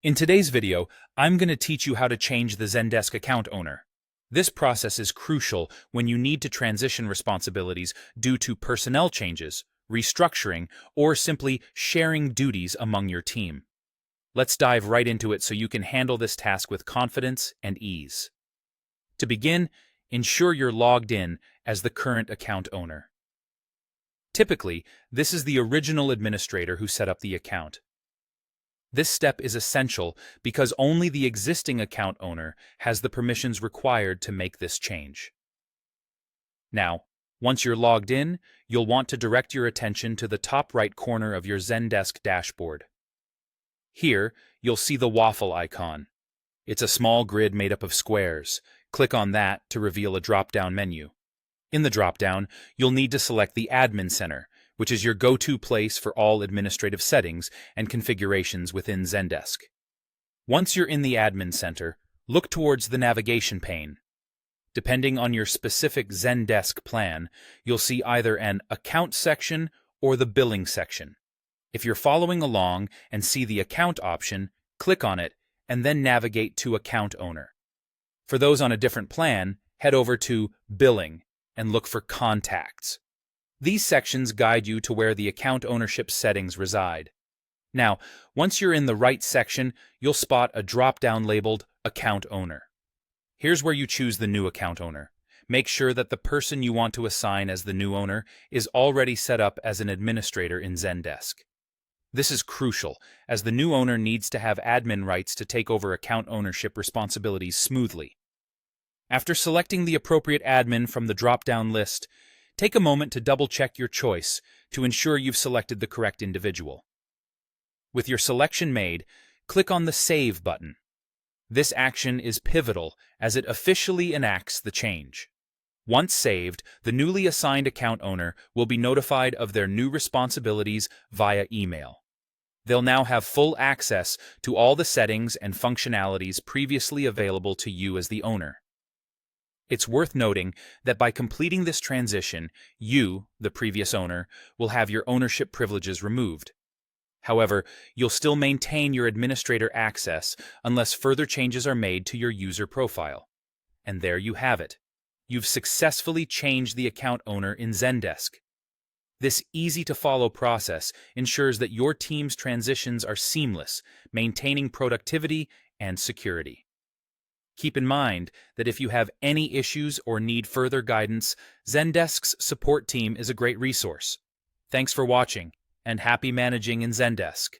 In today's video, I'm going to teach you how to change the Zendesk account owner. This process is crucial when you need to transition responsibilities due to personnel changes, restructuring, or simply sharing duties among your team. Let's dive right into it so you can handle this task with confidence and ease. To begin, ensure you're logged in as the current account owner. Typically, this is the original administrator who set up the account. This step is essential because only the existing account owner has the permissions required to make this change. Now, once you're logged in, you'll want to direct your attention to the top right corner of your Zendesk dashboard. Here, you'll see the waffle icon. It's a small grid made up of squares. Click on that to reveal a drop-down menu. In the drop-down, you'll need to select the Admin Center, which is your go-to place for all administrative settings and configurations within Zendesk. Once you're in the Admin Center, look towards the navigation pane. Depending on your specific Zendesk plan, you'll see either an Account section or the Billing section. If you're following along and see the Account option, click on it and then navigate to Account Owner. For those on a different plan, head over to Billing and look for Contacts. These sections guide you to where the account ownership settings reside. Now, once you're in the right section, you'll spot a drop-down labeled Account Owner. Here's where you choose the new account owner. Make sure that the person you want to assign as the new owner is already set up as an administrator in Zendesk. This is crucial, as the new owner needs to have admin rights to take over account ownership responsibilities smoothly. After selecting the appropriate admin from the drop-down list, take a moment to double-check your choice to ensure you've selected the correct individual. With your selection made, click on the Save button. This action is pivotal as it officially enacts the change. Once saved, the newly assigned account owner will be notified of their new responsibilities via email. They'll now have full access to all the settings and functionalities previously available to you as the owner. It's worth noting that by completing this transition, you, the previous owner, will have your ownership privileges removed. However, you'll still maintain your administrator access unless further changes are made to your user profile. And there you have it. You've successfully changed the account owner in Zendesk. This easy-to-follow process ensures that your team's transitions are seamless, maintaining productivity and security. Keep in mind that if you have any issues or need further guidance, Zendesk's support team is a great resource. Thanks for watching, and happy managing in Zendesk.